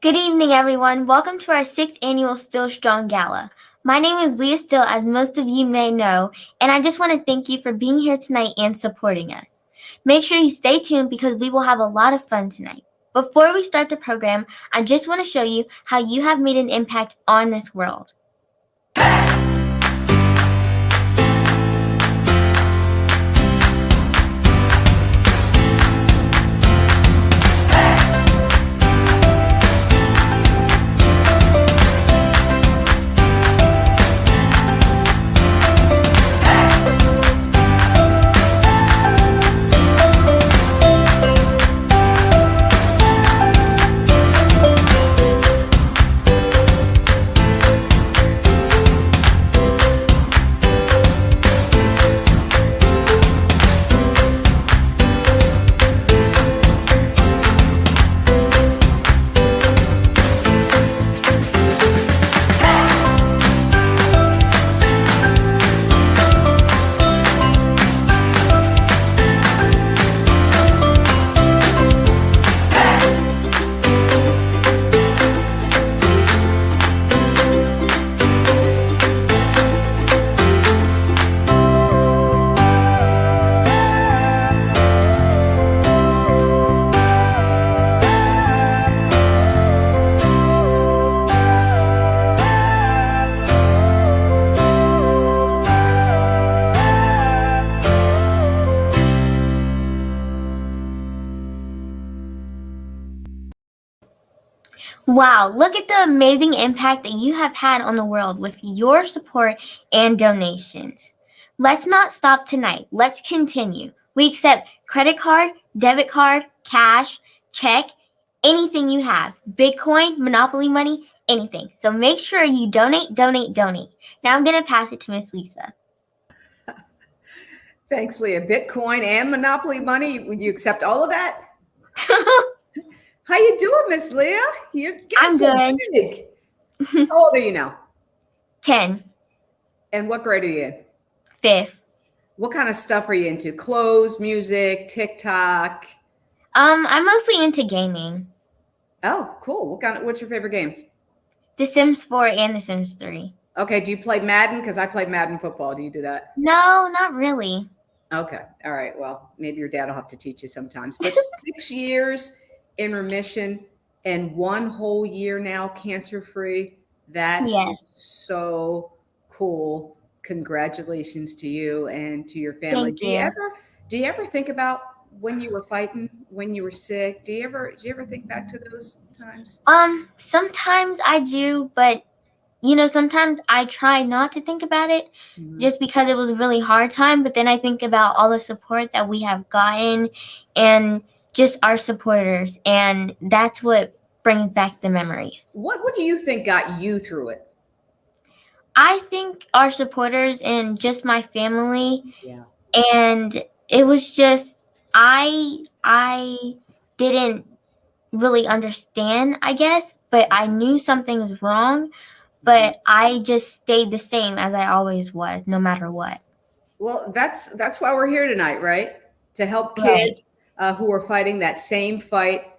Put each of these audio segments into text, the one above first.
Good evening, everyone. Welcome to our 6th annual Still Strong Gala. My name is Leah Still, as most of you may know, and I just want to thank you for being here tonight and supporting us. Make sure you stay tuned because we will have a lot of fun tonight. Before we start the program, I just want to show you how you have made an impact on this world. Wow, look at the amazing impact that you have had on the world with your support and donations. Let's not stop tonight. Let's continue. We accept credit card, debit card, cash, check, anything you have. Bitcoin, Monopoly money, anything. So make sure you donate, donate, donate. Now I'm going to pass it to Miss Lisa. Thanks, Leah. Bitcoin and Monopoly money, would you accept all of that? How you doing, Miss Leah? You're getting I'm so good. big. How old are you now? 10. And what grade are you in? 5th. What kind of stuff are you into? Clothes, music, TikTok? I'm mostly into gaming. Oh, cool. What's your favorite games? The Sims 4 and The Sims 3. Okay, do you play Madden? Because I play Madden football. Do you do that? No, not really. Okay. All right. Well, maybe your dad will have to teach you sometimes. But 6 years in remission and 1 whole year now cancer-free. That Yes. is so cool. Congratulations to you and to your family. Thank you. Do you ever think about when you were fighting, when you were sick? Do you ever think back to those times? Sometimes I do, but sometimes I try not to think about it just because it was a really hard time. But then I think about all the support that we have gotten and just our supporters. And that's what brings back the memories. What do you think got you through it? I think our supporters and just my family. Yeah. And it was just, I didn't really understand, I guess, but I knew something was wrong. But I just stayed the same as I always was, no matter what. Well, that's why we're here tonight, right? To help kids who are fighting that same fight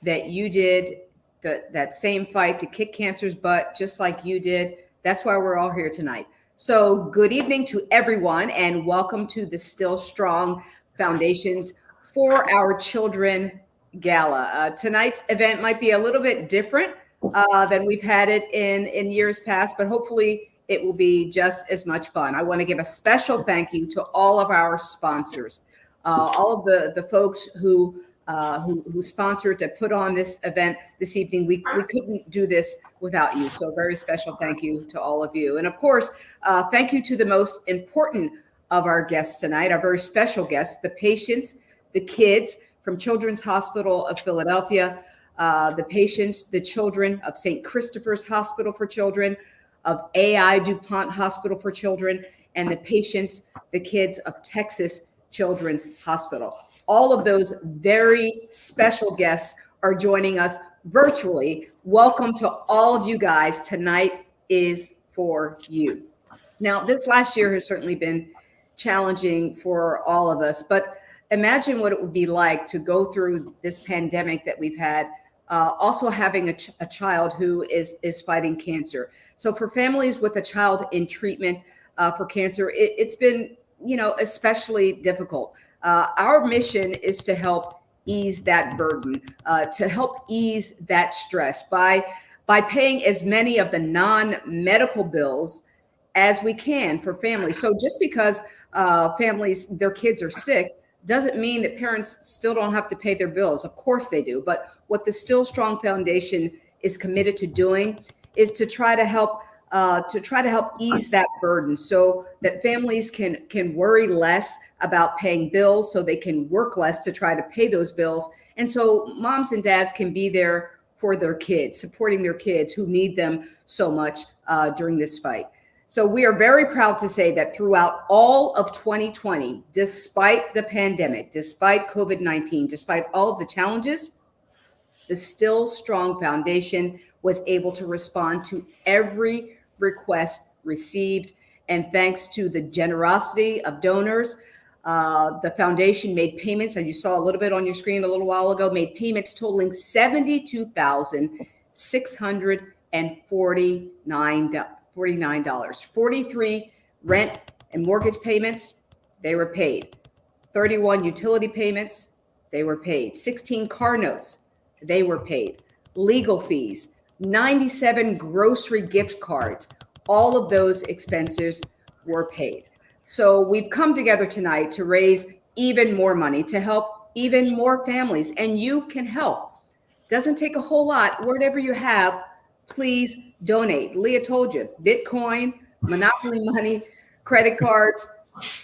that you did, that same fight to kick cancer's butt, just like you did. That's why we're all here tonight. So good evening to everyone and welcome to the Still Strong Foundation's For Our Children Gala. Tonight's event might be a little bit different than we've had it in years past, but hopefully it will be just as much fun. I want to give a special thank you to all of our sponsors, all of the folks who sponsored to put on this event this evening. We couldn't do this without you. So a very special thank you to all of you. And of course, thank you to the most important of our guests tonight, our very special guests, the patients, the kids from Children's Hospital of Philadelphia, the patients, the children of St. Christopher's Hospital for Children, of AI DuPont Hospital for Children, and the patients, the kids of Texas Children's Hospital. All of those very special guests are joining us virtually. Welcome to all of you guys. Tonight is for you. Now, this last year has certainly been challenging for all of us, but imagine what it would be like to go through this pandemic that we've had also having a child who is fighting cancer. So for families with a child in treatment for cancer, it's been, especially difficult. Our mission is to help ease that burden, to help ease that stress by paying as many of the non-medical bills as we can for families. So just because families, their kids are sick, doesn't mean that parents still don't have to pay their bills. Of course they do. But what the Still Strong Foundation is committed to doing is to try to help ease that burden, so that families can worry less about paying bills, so they can work less to try to pay those bills, and so moms and dads can be there for their kids, supporting their kids who need them so much during this fight. So we are very proud to say that throughout all of 2020, despite the pandemic, despite COVID-19, despite all of the challenges, the Still Strong Foundation was able to respond to every request received. And thanks to the generosity of donors, the foundation made payments, as you saw a little bit on your screen a little while ago, made payments totaling $72,649. 43 rent and mortgage payments, they were paid. 31 utility payments, they were paid. 16 car notes, they were paid. Legal fees, 97 grocery gift cards, all of those expenses were paid. So we've come together tonight to raise even more money to help even more families, and you can help. Doesn't take a whole lot. Whatever you have, please donate. Leah told you, Bitcoin, Monopoly money, credit cards,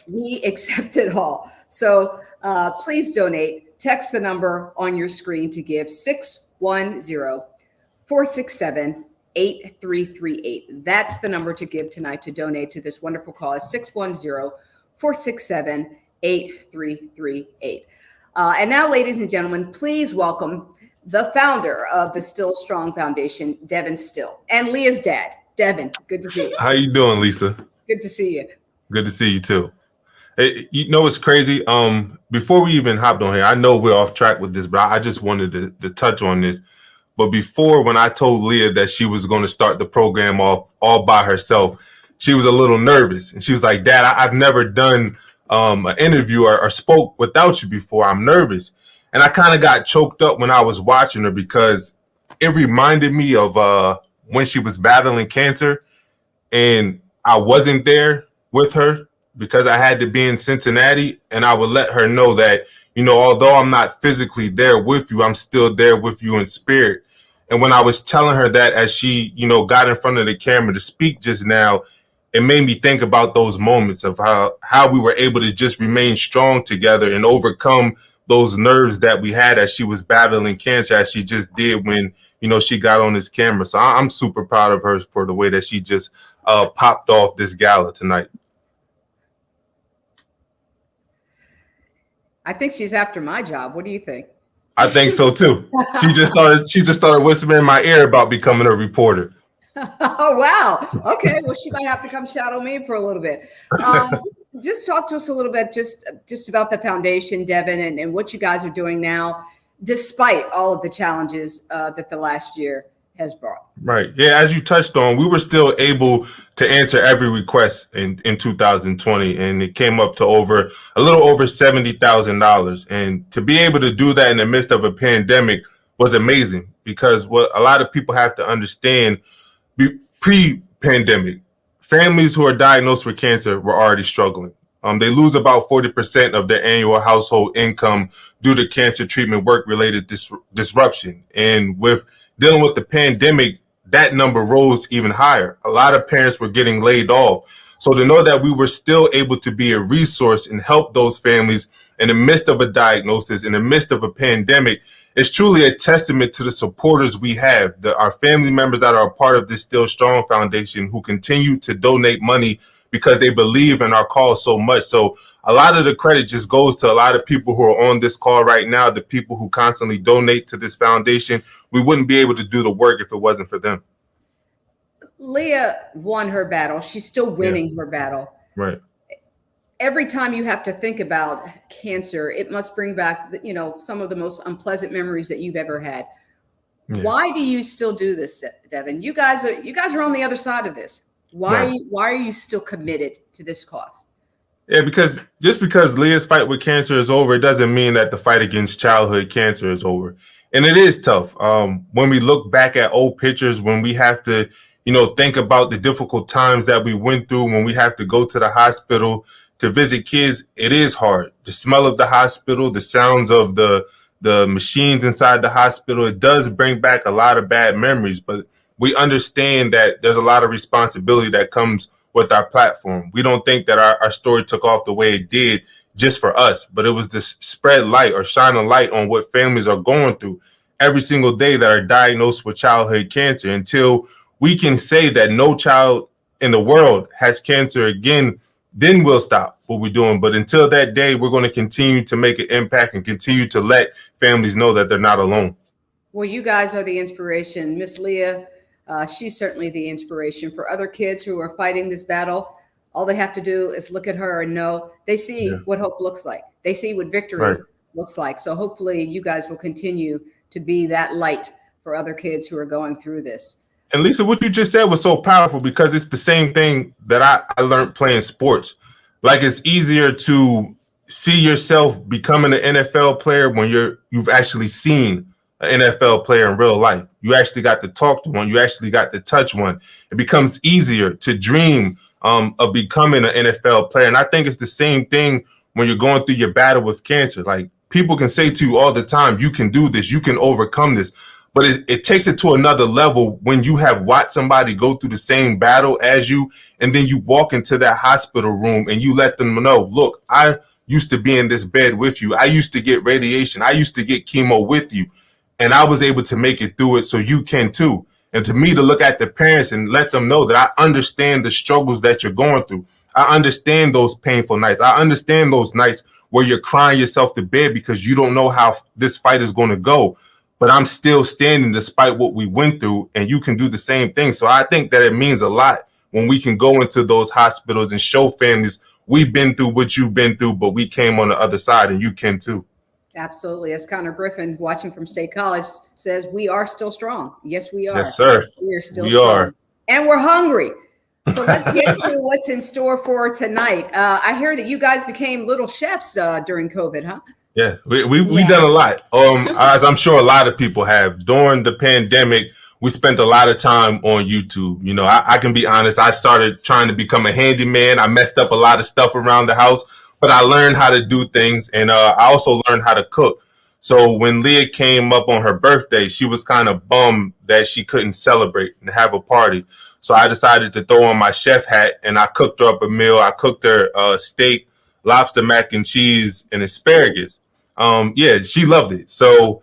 we accept it all. So please donate. Text the number on your screen to give, 610-467-8338. That's the number to give tonight to donate to this wonderful cause, 610-467-8338. And now, ladies and gentlemen, please welcome the founder of the Still Strong Foundation, Devon Still, and Leah's dad, Devon. Good to see you. How you doing, Lisa? Good to see you. Good to see you too. Hey, it's crazy. Before we even hopped on here, I know we're off track with this, but I just wanted to touch on this. But before, when I told Leah that she was going to start the program off all by herself, she was a little nervous, and she was like, "Dad, I've never done an interview or spoke without you before. I'm nervous." And I kind of got choked up when I was watching her, because it reminded me of when she was battling cancer, and I wasn't there with her because I had to be in Cincinnati, and I would let her know that, although I'm not physically there with you, I'm still there with you in spirit. And when I was telling her that, as she, got in front of the camera to speak just now, it made me think about those moments of how we were able to just remain strong together and overcome those nerves that we had as she was battling cancer, as she just did when, she got on this camera. So I'm super proud of her for the way that she just popped off this gala tonight. I think she's after my job. What do you think? I think so too. She just started whispering in my ear about becoming a reporter. Oh, wow. Okay. Well, she might have to come shadow me for a little bit. Just talk to us a little bit, just about the foundation, Devon, and what you guys are doing now, despite all of the challenges that the last year has brought. Right. Yeah. As you touched on, we were still able to answer every request in 2020, and it came up to a little over $70,000. And to be able to do that in the midst of a pandemic was amazing, because what a lot of people have to understand, pre-pandemic, families who are diagnosed with cancer were already struggling. They lose about 40% of their annual household income due to cancer treatment work-related disruption. And with dealing with the pandemic, that number rose even higher. A lot of parents were getting laid off. So to know that we were still able to be a resource and help those families in the midst of a diagnosis, in the midst of a pandemic, is truly a testament to the supporters we have, our family members that are a part of this Still Strong Foundation, who continue to donate money because they believe in our cause so much. So a lot of the credit just goes to a lot of people who are on this call right now, the people who constantly donate to this foundation. We wouldn't be able to do the work if it wasn't for them. Leah won her battle. She's still winning her battle. Right. Every time you have to think about cancer, it must bring back, some of the most unpleasant memories that you've ever had. Yeah. Why do you still do this, Devon? You guys are on the other side of this. Why are you still committed to this cause? Yeah, because just because Leah's fight with cancer is over, it doesn't mean that the fight against childhood cancer is over. And it is tough. When we look back at old pictures, when we have to, think about the difficult times that we went through, when we have to go to the hospital to visit kids, it is hard. The smell of the hospital, the sounds of the machines inside the hospital, it does bring back a lot of bad memories. But we understand that there's a lot of responsibility that comes with our platform. We don't think that our story took off the way it did just for us, but it was to spread light or shine a light on what families are going through every single day that are diagnosed with childhood cancer. Until we can say that no child in the world has cancer again, then we'll stop what we're doing. But until that day, we're going to continue to make an impact and continue to let families know that they're not alone. Well, you guys are the inspiration. Miss Leah, she's certainly the inspiration for other kids who are fighting this battle. All they have to do is look at her and know they see what hope looks like. They see what victory looks like. So hopefully you guys will continue to be that light for other kids who are going through this. And Lisa, what you just said was so powerful, because it's the same thing that I learned playing sports. Like, it's easier to see yourself becoming an NFL player when you've actually seen an NFL player in real life. You actually got to talk to one. You actually got to touch one. It becomes easier to dream of becoming an NFL player. And I think it's the same thing when you're going through your battle with cancer. Like, people can say to you all the time, you can do this, you can overcome this. But it takes it to another level when you have watched somebody go through the same battle as you, and then you walk into that hospital room and you let them know, look, I used to be in this bed with you. I used to get radiation. I used to get chemo with you. And I was able to make it through it, so you can too. And to me, to look at the parents and let them know that I understand the struggles that you're going through. I understand those painful nights. I understand those nights where you're crying yourself to bed because you don't know how this fight is going to go. But I'm still standing despite what we went through, and you can do the same thing. So I think that it means a lot when we can go into those hospitals and show families we've been through what you've been through, but we came on the other side, and you can too. Absolutely. As Connor Griffin, watching from State College, says, we are still strong. Yes, we are. Yes, sir. We are still strong. And we're hungry. So let's get to what's in store for tonight. I hear that you guys became little chefs during COVID, huh? Yeah, we done a lot. As I'm sure a lot of people have. During the pandemic, we spent a lot of time on YouTube. You know, I can be honest. I started trying to become a handyman. I messed up a lot of stuff around the house, but I learned how to do things, and I also learned how to cook. So when Leah came up on her birthday, she was kind of bummed that she couldn't celebrate and have a party. So I decided to throw on my chef hat, and I cooked her up a meal. I cooked her steak, lobster mac and cheese, and asparagus. Yeah, she loved it. So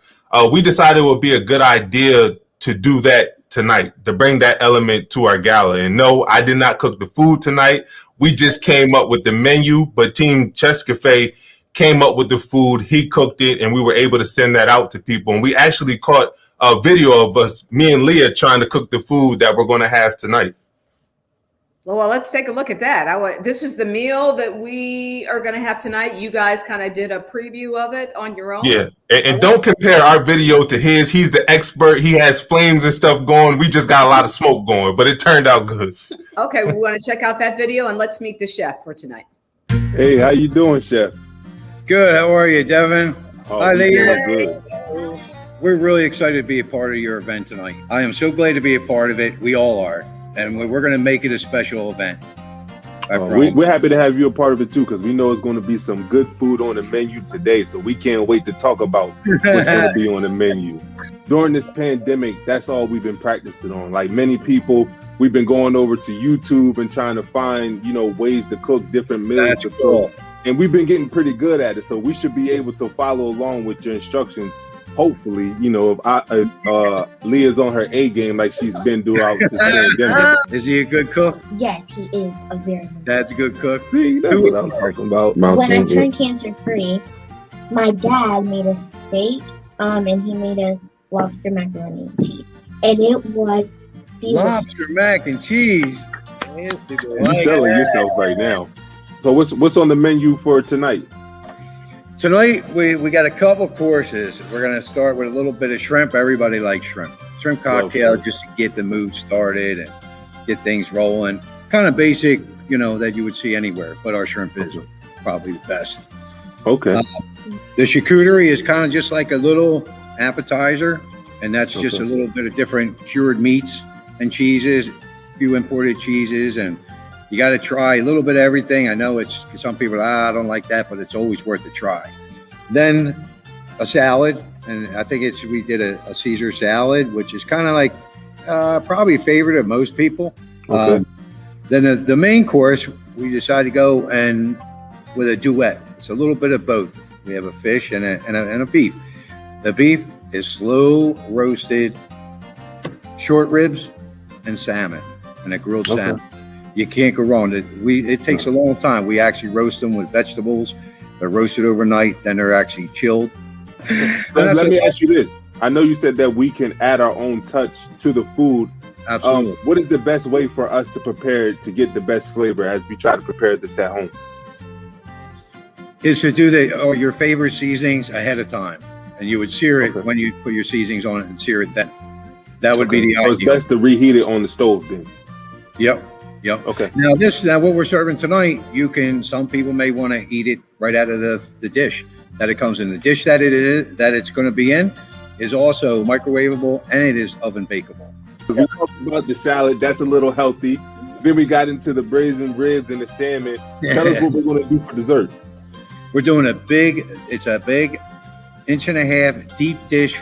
we decided it would be a good idea to do that tonight, to bring that element to our gala. And no, I did not cook the food tonight. We just came up with the menu, but Team Chess Cafe came up with the food. He cooked it, and we were able to send that out to people. And we actually caught a video of us, me and Leah, trying to cook the food that we're going to have tonight. Well, let's take a look at that. This is the meal that we are going to have tonight. You guys kind of did a preview of it on your own. Yeah, and don't compare our video to his. He's the expert. He has flames and stuff going. We just got a lot of smoke going, but it turned out good. Okay, we want to check out that video, and let's meet the chef for tonight. Hey, how you doing, Chef? Good. How are you, Devon? Hi, Leah. Good. We're really excited to be a part of your event tonight. I am so glad to be a part of it. We all are. And we're going to make it a special event. We're happy to have you a part of it, too, because we know it's going to be some good food on the menu today. So we can't wait to talk about what's going to be on the menu. During this pandemic, that's all we've been practicing on. Like many people, we've been going over to YouTube and trying to find, ways to cook different meals. That's cool. And we've been getting pretty good at it. So we should be able to follow along with your instructions. Hopefully, if Leah's on her A game like she's been throughout this pandemic. Is he a good cook? Yes, he is a very good cook. Dad's a good cook. See, that's what I'm talking about. When I turned cancer free, my dad made us steak, and he made us lobster macaroni and cheese. And it was delicious. Lobster mac and cheese. You're selling yourself right now. So what's on the menu for tonight? Tonight, we got a couple courses. We're going to start with a little bit of shrimp. Everybody likes shrimp. Shrimp cocktail, just to get the mood started and get things rolling. Kind of basic, that you would see anywhere, but our shrimp is probably the best. Okay. The charcuterie is kind of just like a little appetizer, and that's just a little bit of different cured meats and cheeses, a few imported cheeses, and you got to try a little bit of everything. I know some people, I don't like that, but it's always worth a try. Then a salad, and I think we did a Caesar salad, which is kind of like probably a favorite of most people. Okay. Then the main course, we decided to go and with a duet. It's a little bit of both. We have a fish and a beef. The beef is slow roasted short ribs and salmon, and a grilled salmon. You can't go wrong. It takes a long time. We actually roast them with vegetables. They're roasted overnight, then they're actually chilled. Let me ask you this. I know you said that we can add our own touch to the food. Absolutely. What is the best way for us to prepare to get the best flavor as we try to prepare this at home? Is to do your favorite seasonings ahead of time, and you would sear it when you put your seasonings on it and sear it then. That would be the ideal. So it's best to reheat it on the stove then. Yep. Okay. Now what we're serving tonight, some people may want to eat it right out of the dish that it comes in. The dish that it's going to be in is also microwavable, and it is oven bakeable. We talked about the salad. That's a little healthy. Then we got into the braised ribs and the salmon. Tell us what we're going to do for dessert. We're doing a big 1.5 inch deep dish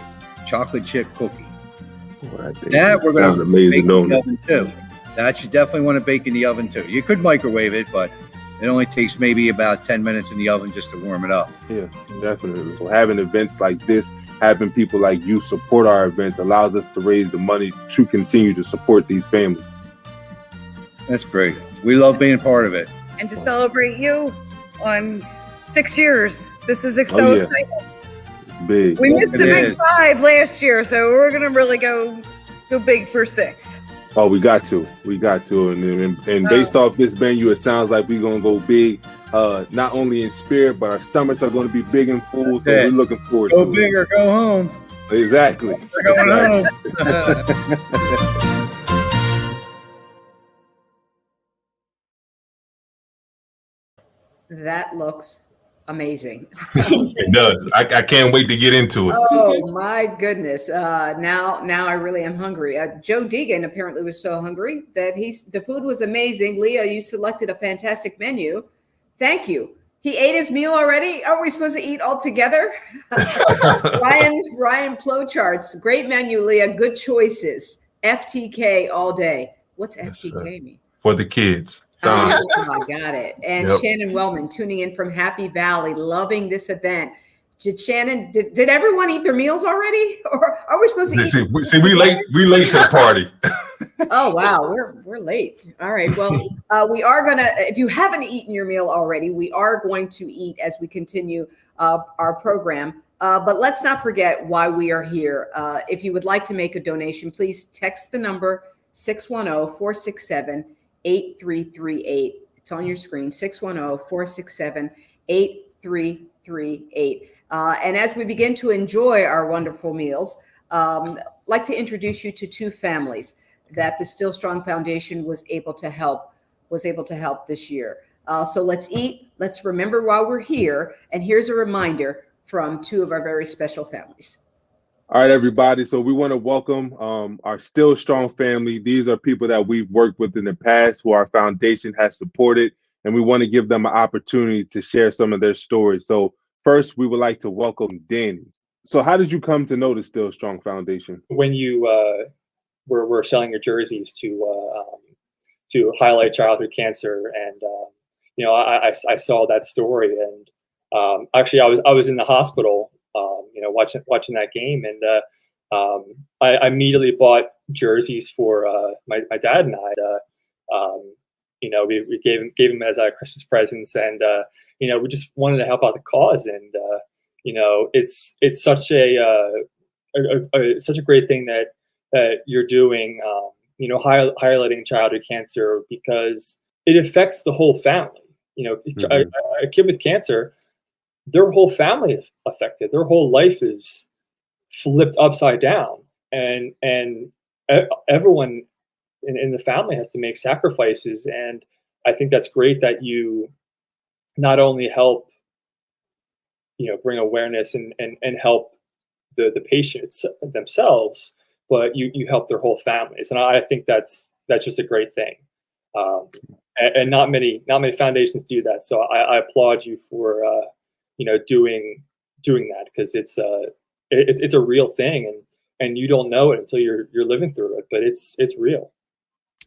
chocolate chip cookie. That we're going to bake in the oven too. That you definitely want to bake in the oven too. You could microwave it, but it only takes maybe about 10 minutes in the oven just to warm it up. Yeah, definitely. So having events like this, having people like you support our events allows us to raise the money to continue to support these families. That's great. We love being part of it. And to celebrate you on 6 years. This is so exciting. It's big. We missed the big 5 last year, so we're going to really go big for 6. Oh, we got to. And based off this venue, it sounds like we're going to go big, not only in spirit, but our stomachs are going to be big and full, so we're looking forward to it. Go big or go home. Exactly. We're going home. That looks amazing. It does. I can't wait to get into it. Oh my goodness. Now I really am hungry. Joe Deegan apparently was so hungry that the food was amazing. Leah, you selected a fantastic menu. Thank you. He ate his meal already. Are we supposed to eat all together? Ryan Plowcharts. Great menu, Leah. Good choices. FTK all day. What's FTK mean? For the kids. I got it. And Shannon Wellman tuning in from Happy Valley, loving this event. Shannon, did everyone eat their meals already, or are we supposed to eat? See, we late to the party. Oh wow, we're late. All right. Well, we are gonna. If you haven't eaten your meal already, we are going to eat as we continue our program. But let's not forget why we are here. If you would like to make a donation, please text the number 610-467-8338. It's on your screen, 610-467-8338. And as we begin to enjoy our wonderful meals, I'd like to introduce you to 2 families that the Still Strong Foundation was able to help this year. So let's eat, let's remember why we're here. And here's a reminder from 2 of our very special families. All right, everybody. So we want to welcome our Still Strong family. These are people that we've worked with in the past who our foundation has supported, and we want to give them an opportunity to share some of their stories. So first, we would like to welcome Danny. So how did you come to know the Still Strong Foundation? When you were selling your jerseys to highlight childhood cancer, and I saw that story, and actually I was in the hospital. Watching that game, and I immediately bought jerseys for my dad and I. We gave him as our Christmas presents, and we just wanted to help out the cause, and it's such a great thing that you're doing, highlighting childhood cancer, because it affects the whole family. A kid with cancer, their whole family is affected. Their whole life is flipped upside down, and everyone in the family has to make sacrifices. And I think that's great that you not only help, bring awareness and help the patients themselves, but you help their whole families. And I think that's just a great thing. And not many foundations do that. So I applaud you for doing that, because it's a real thing, and you don't know it until you're living through it, but it's real.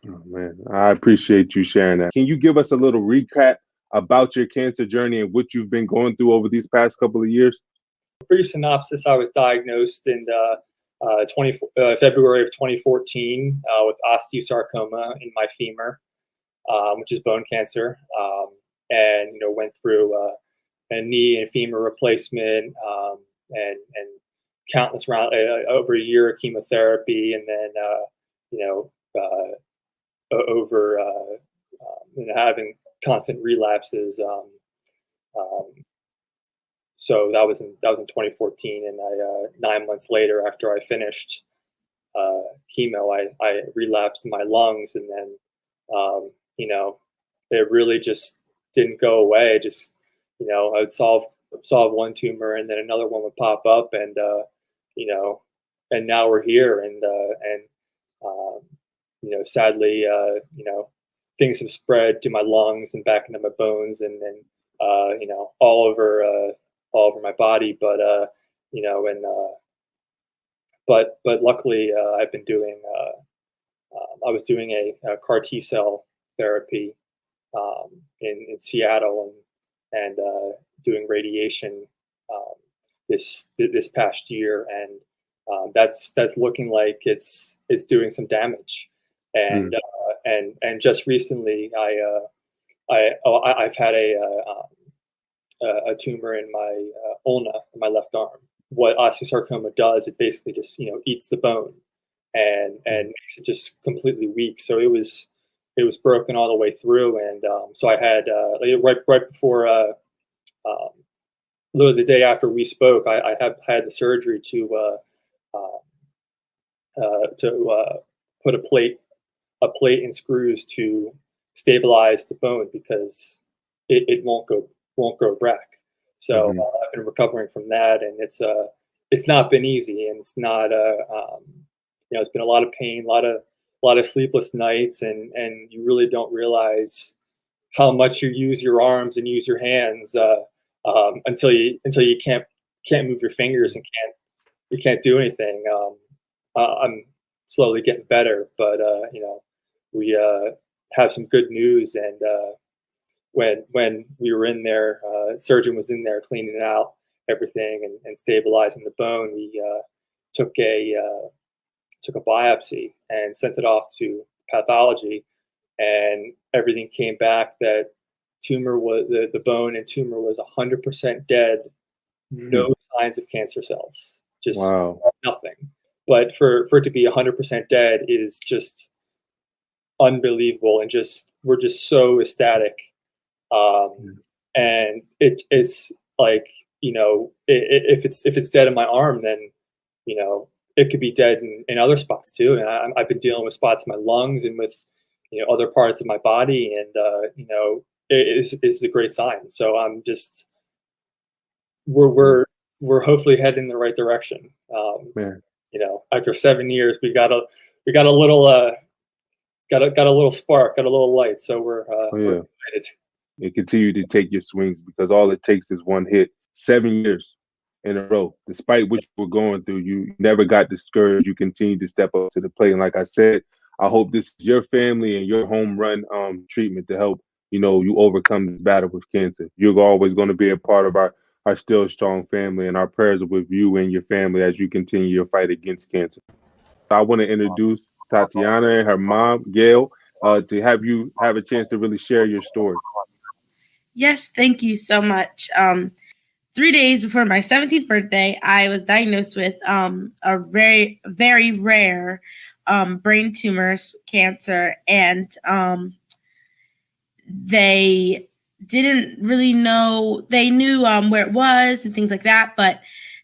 Oh, man, I appreciate you sharing that. Can you give us a little recap about your cancer journey and what you've been going through over these past couple of years? Brief synopsis: I was diagnosed in February of 2014 with osteosarcoma in my femur, which is bone cancer, and went through a knee and femur replacement, and countless rounds, over a year of chemotherapy, and then over having constant relapses. So that was in 2014, and 9 months later, after I finished chemo, I relapsed in my lungs, and then it really just didn't go away. Just I would solve one tumor, and then another one would pop up, and and now we're here, and sadly, things have spread to my lungs and back into my bones, and then all over my body. But but luckily, I've been doing. I was doing a CAR T cell therapy in Seattle, and doing radiation this past year, and that's looking like it's doing some damage. And and just recently, I've had a tumor in my ulna, in my left arm. What osteosarcoma does, it basically just eats the bone and makes it just completely weak. So it was broken all the way through, and so I had right before, literally the day after we spoke, I had the surgery to put a plate and screws to stabilize the bone, because it won't grow back. So I've been recovering from that, and it's not been easy, and it's not it's been a lot of pain, a lot of sleepless nights, and you really don't realize how much you use your arms and use your hands until you can't move your fingers and you can't do anything. I'm slowly getting better, but we have some good news. And when we were in there, surgeon was in there cleaning out everything and stabilizing the bone. We took a biopsy and sent it off to pathology, and everything came back that the bone and tumor was 100% dead, no signs of cancer cells, just nothing. But for it to be 100% dead is just unbelievable, and we're just so ecstatic. And it's like, if it's dead in my arm, then it could be dead in other spots too. And I've been dealing with spots in my lungs and with other parts of my body, and it's a great sign. So I'm just we're hopefully heading in the right direction. After 7 years, we got a little got a little spark, got a little light. So we're excited. And continue to take your swings, because all it takes is one hit. 7 years in a row, despite what you were going through, you never got discouraged. You continue to step up to the plate. And like I said, I hope this is your family and your home run treatment to help you overcome this battle with cancer. You're always going to be a part of our Still Strong family, and our prayers are with you and your family as you continue your fight against cancer. I want to introduce Tatiana and her mom, Gail, to have you have a chance to really share your story. Yes, thank you so much. 3 days before my 17th birthday, I was diagnosed with a very, very rare brain tumor cancer, and they didn't really know. They knew where it was and things like that, but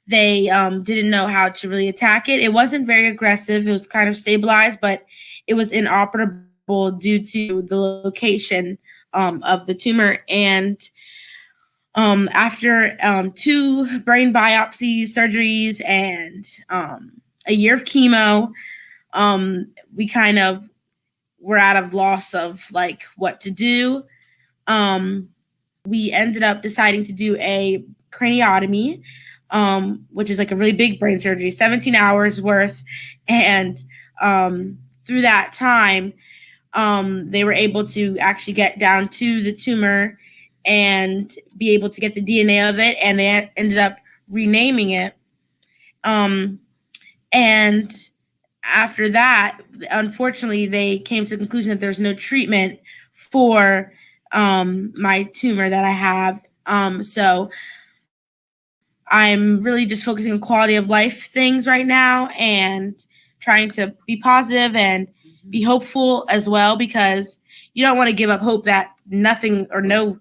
they didn't know how to really attack it. It wasn't very aggressive. It was kind of stabilized, but it was inoperable due to the location of the tumor. And after 2 brain biopsies, surgeries, and a year of chemo, we kind of were out of loss of like what to do. We ended up deciding to do a craniotomy, which is like a really big brain surgery, 17 hours worth. And through that time, they were able to actually get down to the tumor and be able to get the DNA of it. And they ended up renaming it. And after that, unfortunately, they came to the conclusion that there's no treatment for my tumor that I have. So I'm really just focusing on quality of life things right now and trying to be positive and be hopeful as well, because you don't want to give up hope that nothing or no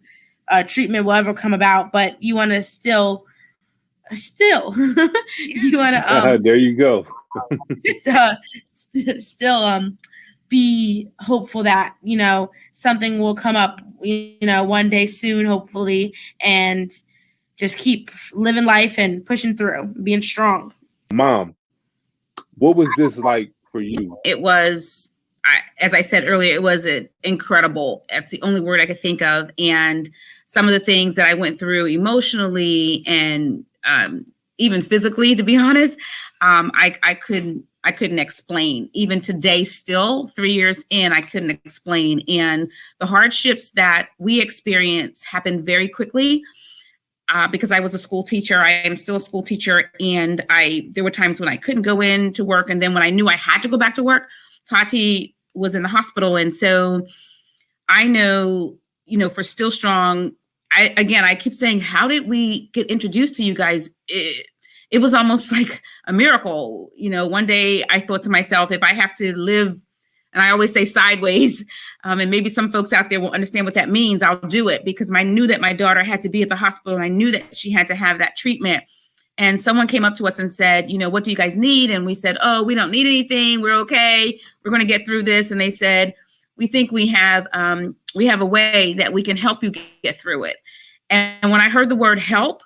treatment will ever come about, but you want to still you want to there you go. still be hopeful that, you know, something will come up, you know, one day soon, hopefully, and just keep living life and pushing through, being strong. Mom, what was this like for you? It was, as I said earlier, it was incredible. That's the only word I could think of. And some of the things that I went through emotionally and even physically, to be honest, I couldn't explain. Even today, still 3 years in, I couldn't explain. And the hardships that we experience happened very quickly because I was a school teacher. I am still a school teacher. And there were times when I couldn't go in to work. And then when I knew I had to go back to work, Tati was in the hospital. And so I know, you know, for Still Strong, I keep saying, how did we get introduced to you guys? It was almost like a miracle. You know, one day I thought to myself, if I have to live, and I always say sideways, and maybe some folks out there will understand what that means, I'll do it, because I knew that my daughter had to be at the hospital and I knew that she had to have that treatment. And someone came up to us and said, you know, what do you guys need? And we said, oh, we don't need anything. We're okay. We're going to get through this. And they said, we think we have a way that we can help you get through it. And when I heard the word help,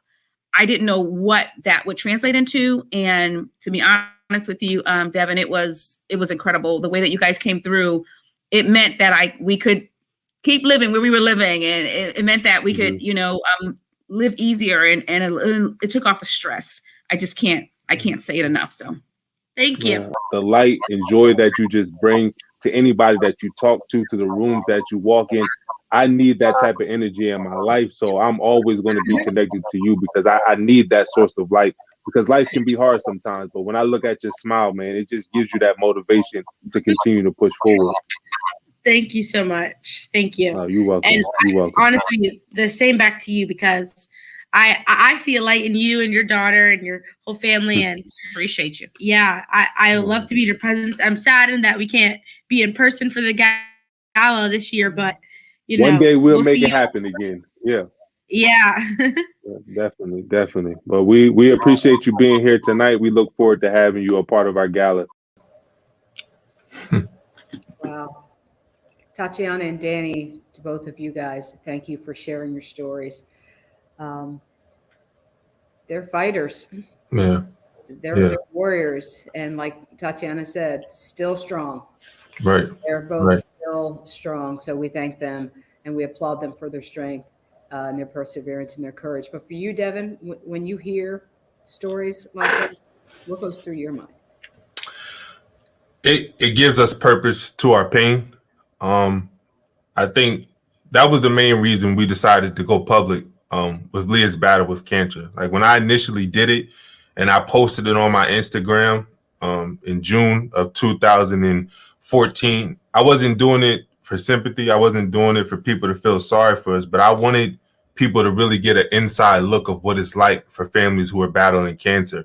I didn't know what that would translate into. And to be honest with you, Devon, it was incredible. The way that you guys came through, it meant that we could keep living where we were living. And it meant that we could, you know, live easier. And it took off the stress. I can't say it enough. So thank you. The light and joy that you just bring to anybody that you talk to the rooms that you walk in. I need that type of energy in my life. So I'm always going to be connected to you because I need that source of light, because life can be hard sometimes. But when I look at your smile, man, it just gives you that motivation to continue to push forward. Thank you so much. Thank you. Oh, you're welcome. And you're welcome. Honestly, the same back to you, because I see a light in you and your daughter and your whole family, and appreciate you. Yeah, I love to be in your presence. I'm saddened that we can't be in person for the gala this year, but you know, one day we'll make it happen again. Yeah. Yeah. Definitely. But we appreciate you being here tonight. We look forward to having you a part of our gala. Wow. Tatiana and Danny, to both of you guys, thank you for sharing your stories. They're fighters. Yeah. They're warriors. And like Tatiana said, still strong. Right. They're both still strong. So we thank them and we applaud them for their strength and their perseverance and their courage. But for you, Devon, when you hear stories like that, what goes through your mind? It gives us purpose to our pain. I think that was the main reason we decided to go public with Leah's battle with cancer. Like when I initially did it and I posted it on my Instagram in June of 2014, I wasn't doing it for sympathy. I wasn't doing it for people to feel sorry for us, but I wanted people to really get an inside look of what it's like for families who are battling cancer.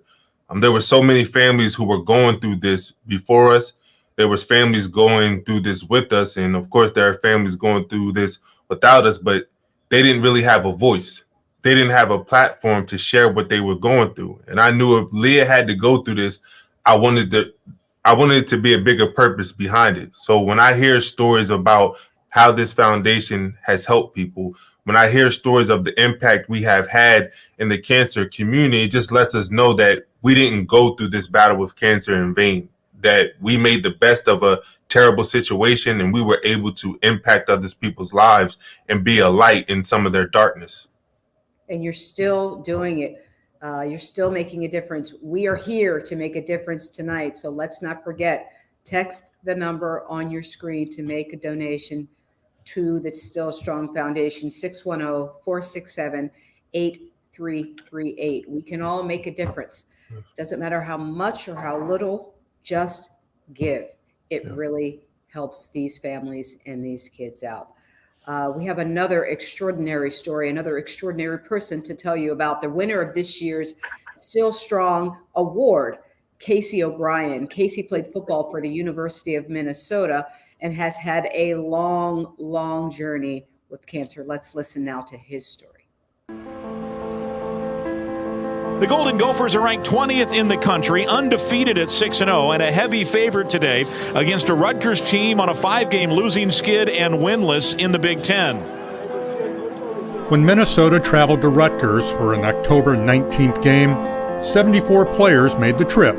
There were so many families who were going through this before us. There was families going through this with us. And of course, there are families going through this without us. But they didn't really have a voice. They didn't have a platform to share what they were going through. And I knew if Leah had to go through this, I wanted it to be a bigger purpose behind it. So when I hear stories about how this foundation has helped people, when I hear stories of the impact we have had in the cancer community, it just lets us know that we didn't go through this battle with cancer in vain, that we made the best of a terrible situation and we were able to impact other people's lives and be a light in some of their darkness. And you're still doing it. You're still making a difference. We are here to make a difference tonight. So let's not forget, text the number on your screen to make a donation to the Still Strong Foundation, 610-467-8338. We can all make a difference. Doesn't matter how much or how little, just give. It really helps these families and these kids out. We have another extraordinary story, another extraordinary person to tell you about. The winner of this year's Still Strong Award, Casey O'Brien. Casey played football for the University of Minnesota and has had a long, long journey with cancer. Let's listen now to his story. The Golden Gophers are ranked 20th in the country, undefeated at 6-0, and a heavy favorite today against a Rutgers team on a 5-game losing skid and winless in the Big Ten. When Minnesota traveled to Rutgers for an October 19th game, 74 players made the trip.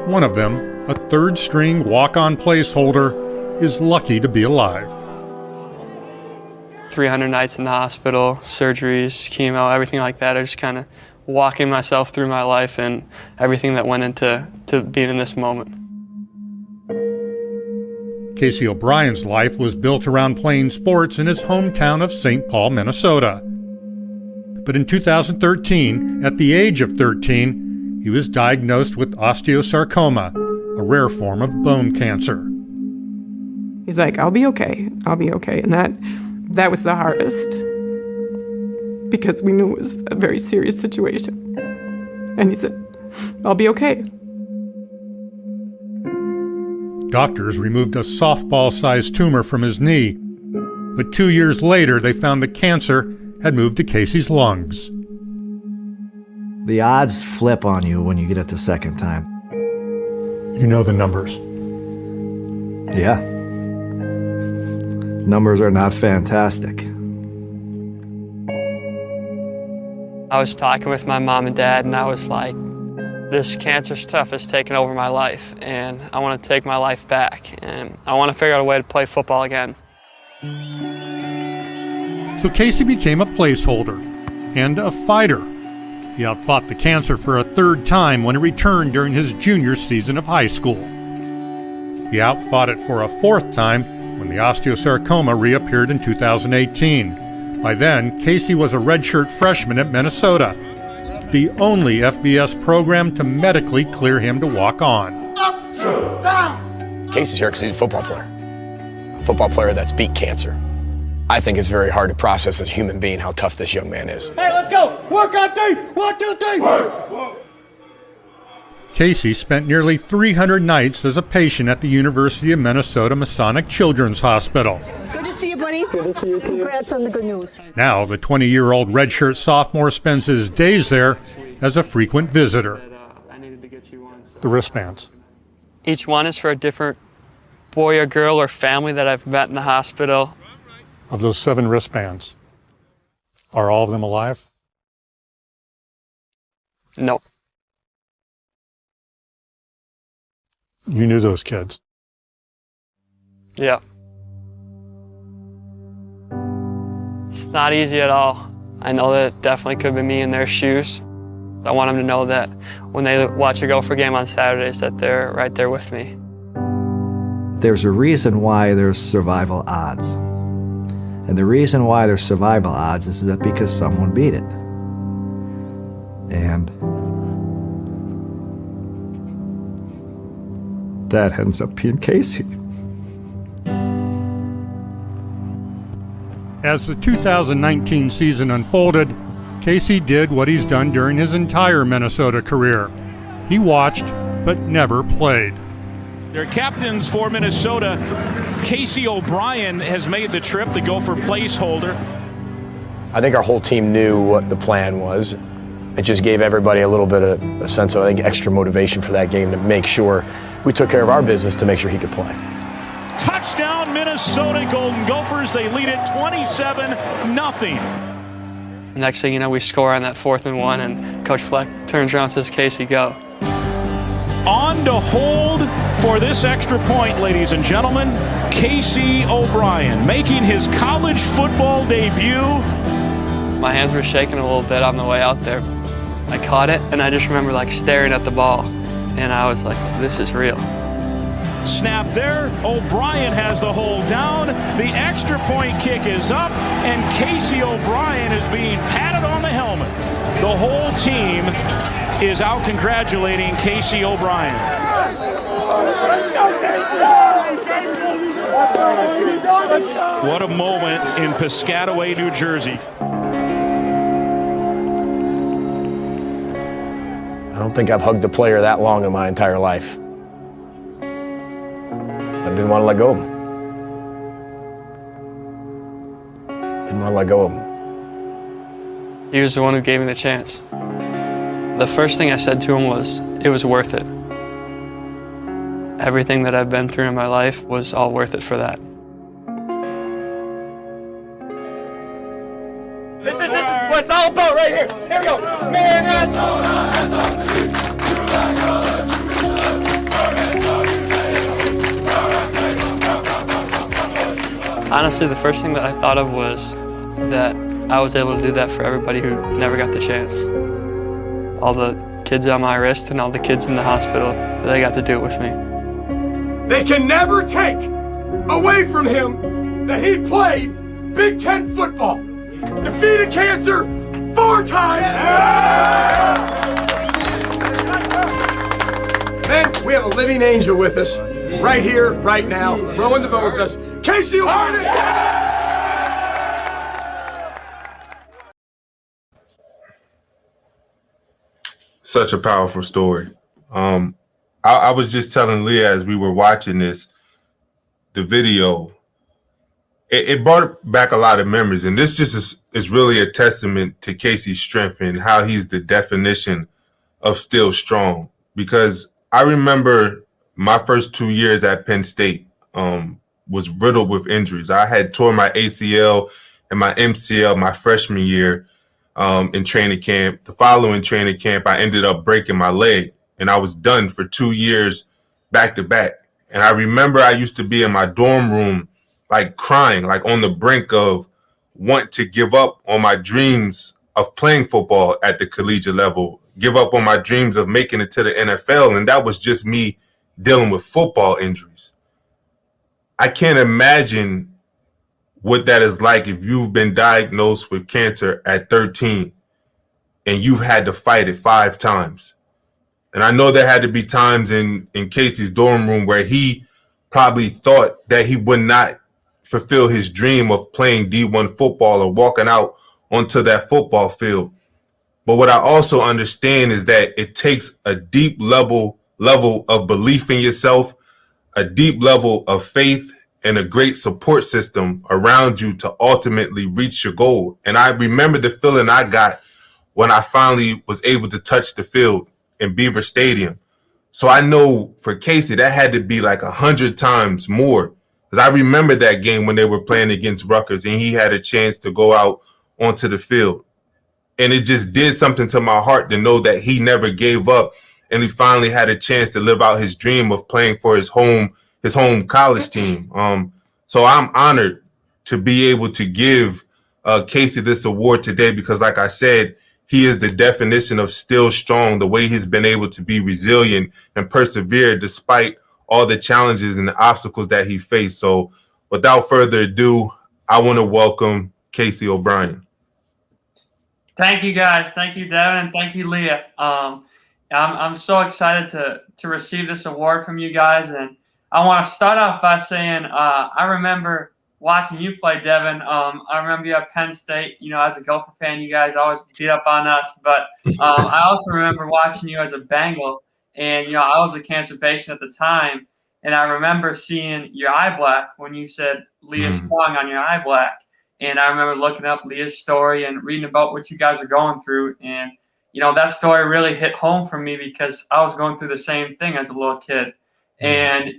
One of them, a third-string walk-on placeholder, is lucky to be alive. 300 nights in the hospital, surgeries, chemo, everything like that. I just kind of walking myself through my life and everything that went into being in this moment. Casey O'Brien's life was built around playing sports in his hometown of St. Paul, Minnesota. But in 2013, at the age of 13, he was diagnosed with osteosarcoma, a rare form of bone cancer. He's like, I'll be okay. And that was the hardest, because we knew it was a very serious situation. And he said, I'll be okay. Doctors removed a softball-sized tumor from his knee, but 2 years later they found the cancer had moved to Casey's lungs. The odds flip on you when you get it the second time. You know the numbers. Yeah. Numbers are not fantastic. I was talking with my mom and dad, and I was like, this cancer stuff has taken over my life, and I want to take my life back, and I want to figure out a way to play football again. So Casey became a placeholder and a fighter. He outfought the cancer for a third time when he returned during his junior season of high school. He outfought it for a fourth time when the osteosarcoma reappeared in 2018. By then, Casey was a redshirt freshman at Minnesota, the only FBS program to medically clear him to walk on. Up, down. Casey's here because he's a football player that's beat cancer. I think it's very hard to process as a human being how tough this young man is. Hey, let's go! Work on three! 1, 2, 3! Casey spent nearly 300 nights as a patient at the University of Minnesota Masonic Children's Hospital. Good to see you, buddy. Good to see you, too. Congrats on the good news. Now, the 20-year-old redshirt sophomore spends his days there as a frequent visitor. The wristbands. Each one is for a different boy or girl or family that I've met in the hospital. Of those 7 wristbands, are all of them alive? No. You knew those kids? Yeah. It's not easy at all. I know that it definitely could be me in their shoes. I want them to know that when they watch a Gopher game on Saturdays that they're right there with me. There's a reason why there's survival odds. And the reason why there's survival odds is that because someone beat it. And that ends up being Casey. As the 2019 season unfolded, Casey did what he's done during his entire Minnesota career. He watched, but never played. Their captains for Minnesota, Casey O'Brien has made the trip, the Gopher placeholder. I think our whole team knew what the plan was. It just gave everybody a little bit of a sense of, I think, extra motivation for that game to make sure we took care of our business to make sure he could play. Touchdown, Minnesota Golden Gophers. They lead it 27-0. Next thing you know, we score on that 4th and 1, and Coach Fleck turns around and says, Casey, go. On to hold for this extra point, ladies and gentlemen, Casey O'Brien making his college football debut. My hands were shaking a little bit on the way out there. I caught it, and I just remember like staring at the ball, and I was like, this is real. Snap there. O'Brien has the hold down. The extra point kick is up, and Casey O'Brien is being patted on the helmet. The whole team is out congratulating Casey O'Brien. What a moment in Piscataway, New Jersey. I don't think I've hugged a player that long in my entire life. I didn't want to let go of him. Didn't want to let go of him. He was the one who gave me the chance. The first thing I said to him was, it was worth it. Everything that I've been through in my life was all worth it for that. This is what it's all about right here. Here we go. Minnesota SOC. Honestly, the first thing that I thought of was that I was able to do that for everybody who never got the chance. All the kids on my wrist and all the kids in the hospital, they got to do it with me. They can never take away from him that he played Big Ten football. Defeated cancer 4 times. Man, we have a living angel with us right here, right now, rowing the boat with us. Casey O'Brien. Such a powerful story. I was just telling Leah as we were watching this, the video, it brought back a lot of memories. And this just is really a testament to Casey's strength and how he's the definition of still strong. Because I remember my first 2 years at Penn State was riddled with injuries. I had torn my ACL and my MCL my freshman year in training camp. The following training camp, I ended up breaking my leg, and I was done for 2 years back to back. And I remember I used to be in my dorm room, like crying, like on the brink of want to give up on my dreams of playing football at the collegiate level, give up on my dreams of making it to the NFL. And that was just me dealing with football injuries. I can't imagine what that is like if you've been diagnosed with cancer at 13 and you've had to fight it 5 times. And I know there had to be times in Casey's dorm room where he probably thought that he would not fulfill his dream of playing D1 football or walking out onto that football field. But what I also understand is that it takes a deep level of belief in yourself, a deep level of faith, and a great support system around you to ultimately reach your goal. And I remember the feeling I got when I finally was able to touch the field in Beaver Stadium. So I know for Casey, that had to be like 100 times more. Because I remember that game when they were playing against Rutgers and he had a chance to go out onto the field. And it just did something to my heart to know that he never gave up and he finally had a chance to live out his dream of playing for his home college team. So I'm honored to be able to give Casey this award today because, like I said, he is the definition of still strong, the way he's been able to be resilient and persevere despite all the challenges and the obstacles that he faced. So without further ado, I want to welcome Casey O'Brien. Thank you, guys. Thank you, Devon. Thank you, Leah. I'm so excited to receive this award from you guys. And I want to start off by saying I remember watching you play, Devon. I remember you at Penn State. You know, as a Gopher fan, you guys always beat up on us. But I also remember watching you as a Bengal. And, you know, I was a cancer patient at the time. And I remember seeing your eye black when you said Leah Strong on your eye black. And I remember looking up Leah's story and reading about what you guys are going through. And, that story really hit home for me because I was going through the same thing as a little kid. And,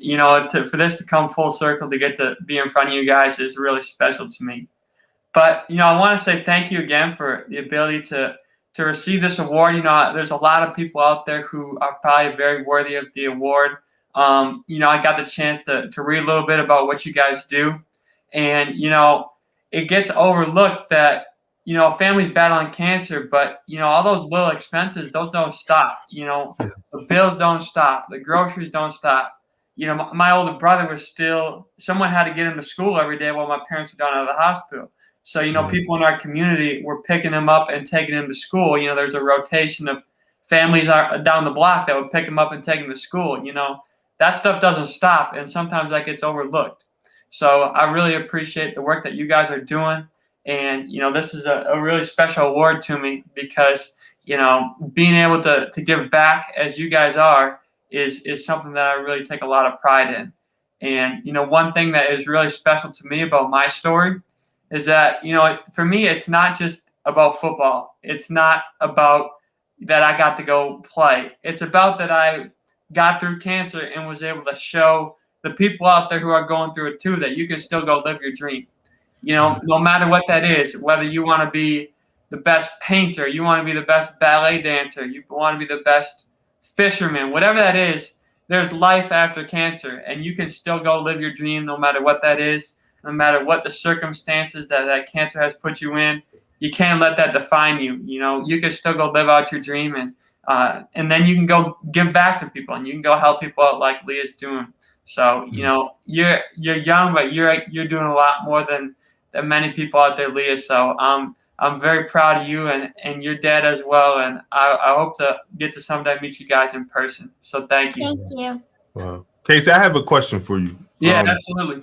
for this to come full circle, to get to be in front of you guys is really special to me. But, I want to say thank you again for the ability to receive this award. There's a lot of people out there who are probably very worthy of the award. I got the chance to read a little bit about what you guys do. And, it gets overlooked that, families battling cancer, but, all those little expenses, those don't stop. The bills don't stop. The groceries don't stop. My older brother someone had to get him to school every day while my parents were down at the hospital. So, people in our community were picking him up and taking him to school. There's a rotation of families down the block that would pick him up and take him to school. That stuff doesn't stop, and sometimes that gets overlooked. So I really appreciate the work that you guys are doing. And, this is a really special award to me because, being able to give back as you guys are is something that I really take a lot of pride in. And, one thing that is really special to me about my story is that, for me, it's not just about football. It's not about that I got to go play. It's about that I got through cancer and was able to show the people out there who are going through it too that you can still go live your dream. No matter what that is, whether you want to be the best painter, you want to be the best ballet dancer, you want to be the best fisherman, whatever that is, there's life after cancer, and you can still go live your dream no matter what that is, no matter what the circumstances that cancer has put you in. You can't let that define you. You can still go live out your dream, and then you can go give back to people, and you can go help people out like Leah's doing. So, you're young, but you're doing a lot more than many people out there, Leah. So I'm very proud of you and your dad as well. And I hope to get to someday meet you guys in person. So thank you. Thank you. Wow. Casey, I have a question for you. Yeah, absolutely.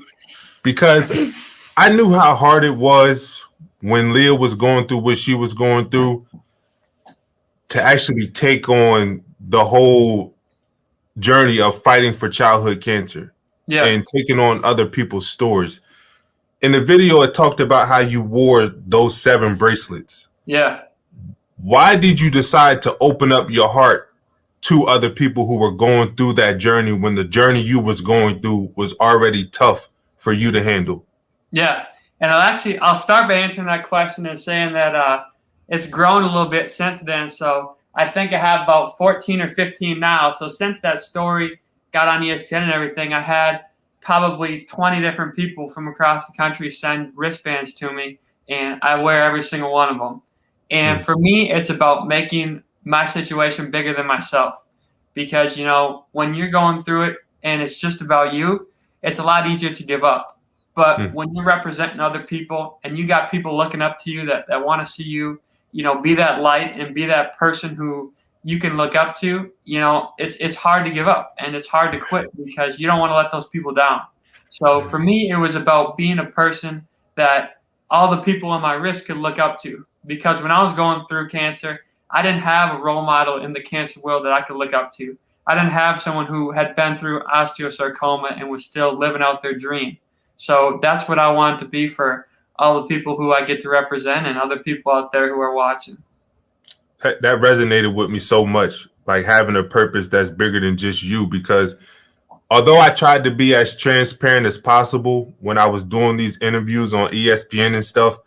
Because I knew how hard it was when Leah was going through what she was going through to actually take on the whole journey of fighting for childhood cancer and taking on other people's stories. In the video, it talked about how you wore those 7 bracelets. Yeah. Why did you decide to open up your heart to other people who were going through that journey when the journey you was going through was already tough for you to handle? Yeah. And I'll start by answering that question and saying that it's grown a little bit since then. So I think I have about 14 or 15 now. So since that story got on ESPN and everything, I had probably 20 different people from across the country send wristbands to me, and I wear every single one of them. And for me, it's about making my situation bigger than myself, because, when you're going through it and it's just about you, it's a lot easier to give up. But when you're representing other people and you got people looking up to you that want to see you, be that light and be that person who you can look up to, it's hard to give up and it's hard to quit because you don't want to let those people down. So for me, it was about being a person that all the people on my wrist could look up to, because when I was going through cancer, I didn't have a role model in the cancer world that I could look up to. I didn't have someone who had been through osteosarcoma and was still living out their dream. So that's what I wanted to be for all the people who I get to represent and other people out there who are watching. That resonated with me so much, like having a purpose that's bigger than just you, because although I tried to be as transparent as possible when I was doing these interviews on ESPN and stuff,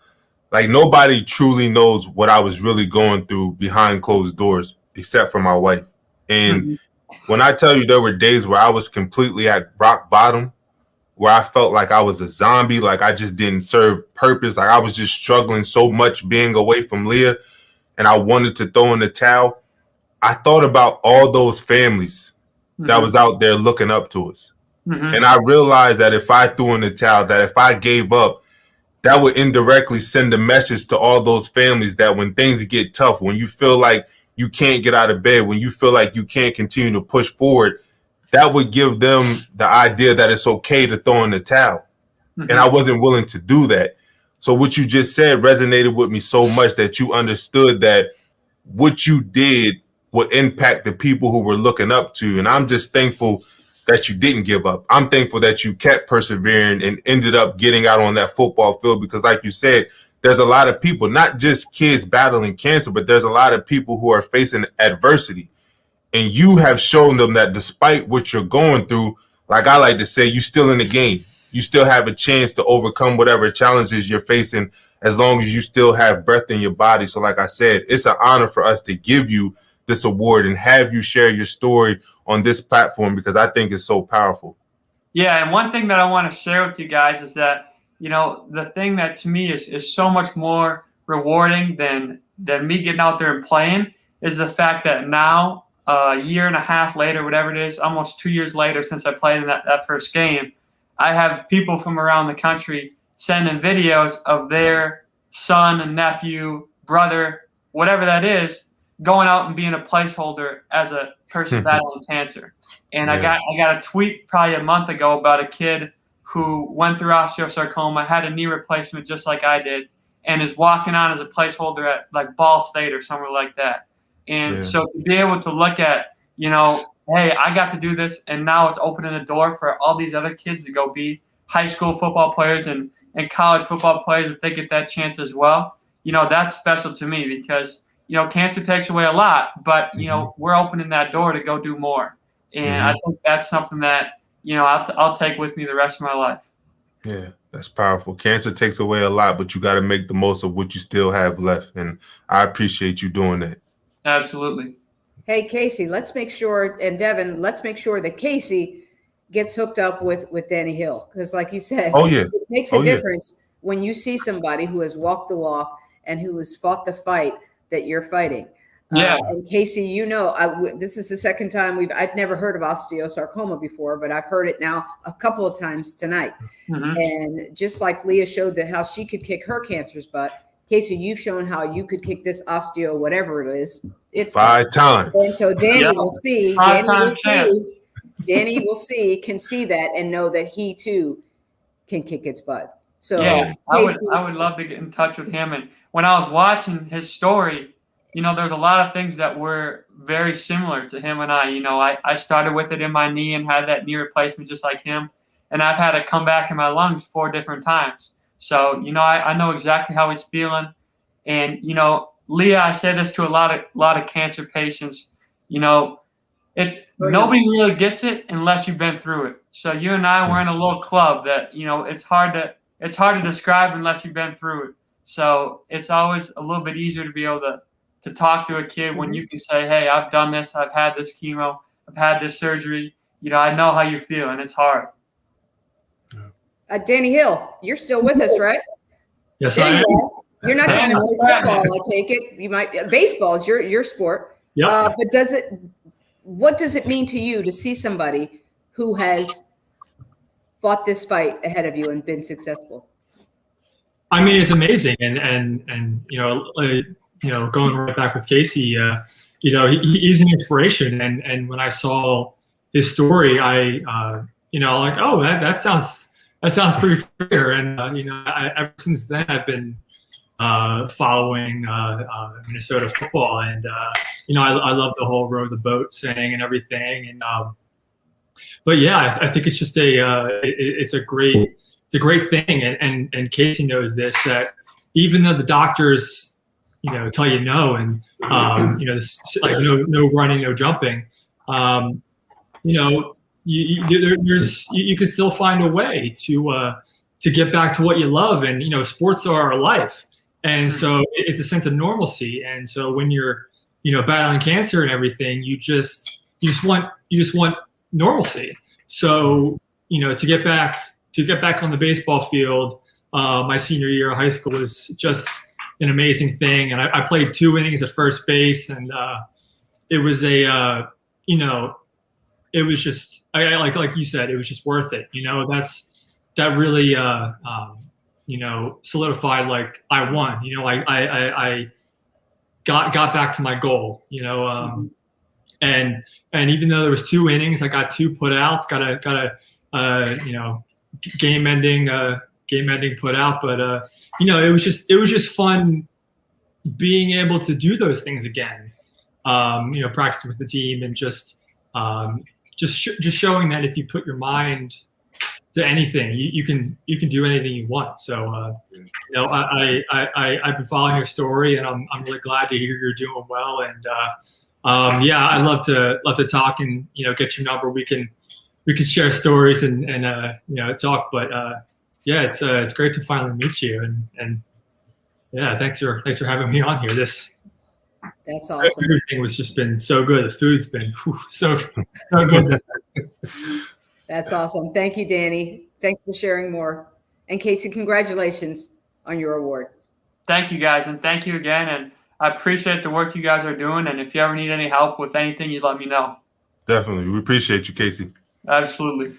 like nobody truly knows what I was really going through behind closed doors except for my wife. And when I tell you there were days where I was completely at rock bottom, where I felt like I was a zombie, like I just didn't serve purpose, like I was just struggling so much being away from Leah, and I wanted to throw in the towel, I thought about all those families that was out there looking up to us. And I realized that if I threw in the towel, that if I gave up, that would indirectly send a message to all those families that when things get tough, when you feel like you can't get out of bed, when you feel like you can't continue to push forward, that would give them the idea that it's okay to throw in the towel. And I wasn't willing to do that. So what you just said resonated with me so much, that you understood that what you did would impact the people who were looking up to you. And I'm just thankful that you didn't give up. I'm thankful that you kept persevering and ended up getting out on that football field, because like you said, there's a lot of people, not just kids battling cancer, but there's a lot of people who are facing adversity. And you have shown them that despite what you're going through, like I like to say, you're still in the game. You still have a chance to overcome whatever challenges you're facing as long as you still have breath in your body. So like I said, it's an honor for us to give you this award and have you share your story on this platform, because I think it's so powerful. Yeah, and one thing that I want to share with you guys is that, you know, the thing that to me is so much more rewarding than me getting out there and playing is the fact that now, a year and a half later, whatever it is, almost 2 years later since I played in that first game, I have people from around the country sending videos of their son and nephew, brother, whatever that is, going out and being a placeholder as a person battling cancer. And I got a tweet probably a month ago about a kid who went through osteosarcoma, had a knee replacement just like I did, and is walking on as a placeholder at like Ball State or somewhere like that. And so to be able to look at, you know, hey, I got to do this, and now it's opening the door for all these other kids to go be high school football players and college football players if they get that chance as well. You know, that's special to me because, you know, cancer takes away a lot, but, you know, we're opening that door to go do more. And I think that's something that, you know, I'll take with me the rest of my life. Yeah, that's powerful. Cancer takes away a lot, but you got to make the most of what you still have left. And I appreciate you doing that. Absolutely. Hey, Casey, let's make sure, and Devon, let's make sure that Casey gets hooked up with Danny Hill. Because like you said, it makes a difference when you see somebody who has walked the walk and who has fought the fight that you're fighting. Yeah. And Casey, you know, this is the second time I'd never heard of osteosarcoma before, but I've heard it now a couple of times tonight. And just like Leah showed how she could kick her cancer's butt, Casey, you've shown how you could kick this osteo, whatever it is. It's 5 times. And so Danny will see. Danny will see, can see that and know that he too can kick its butt. So yeah, I would love to get in touch with him. And when I was watching his story, you know, there's a lot of things that were very similar to him and I. You know, I started with it in my knee and had that knee replacement just like him. And I've had it come back in my lungs 4 different times. So, you know, I know exactly how he's feeling. And, you know, Leah, I say this to a lot of cancer patients, you know, nobody really gets it unless you've been through it. So you and I, we're in a little club that, you know, it's hard to describe unless you've been through it. So it's always a little bit easier to be able to talk to a kid when you can say, hey, I've done this, I've had this chemo, I've had this surgery, you know, I know how you feel, and it's hard. Danny Hill, you're still with us, right? Yes, I am. You're not trying to play football, I take it. You might. Baseball is your sport. Yeah. But what does it mean to you to see somebody who has fought this fight ahead of you and been successful? I mean, it's amazing, and you know, going right back with Casey, you know, he's an inspiration, and when I saw his story, I you know, like, oh, that sounds pretty fair, and you know, ever since then I've been following Minnesota football, and you know, I love the whole row the boat saying and everything, and but yeah, I think it's just it's a great thing, and Casey knows this, that even though the doctors, you know, tell you no, and you know, like no running, no jumping, you know, you can still find a way to get back to what you love, and you know, sports are our life, and so it's a sense of normalcy, and so when you're, you know, battling cancer and everything, you just want normalcy. So, you know, to get back on the baseball field, my senior year of high school was just an amazing thing, and I played 2 innings at first base, and it was you know, it was just like you said, it was just worth it. You know, that really you know, solidified, like, I won. You know, I got back to my goal. You know, and even though there was 2 innings, I got 2 putouts, got a you know, game ending put out, but you know, it was just fun being able to do those things again. You know, practicing with the team and just just showing that if you put your mind to anything, you can do anything you want. So you know, I've been following your story, and I'm really glad to hear you're doing well. And yeah, I'd love to talk and, you know, get your number. We can share stories and you know, talk. But yeah, it's great to finally meet you. And yeah, thanks for having me on here. That's awesome. Everything was just been so good. The food's been so good. That's awesome. Thank you, Danny. Thanks for sharing more. And Casey, congratulations on your award. Thank you, guys, and thank you again. And I appreciate the work you guys are doing. And if you ever need any help with anything, you let me know. Definitely. We appreciate you, Casey. Absolutely.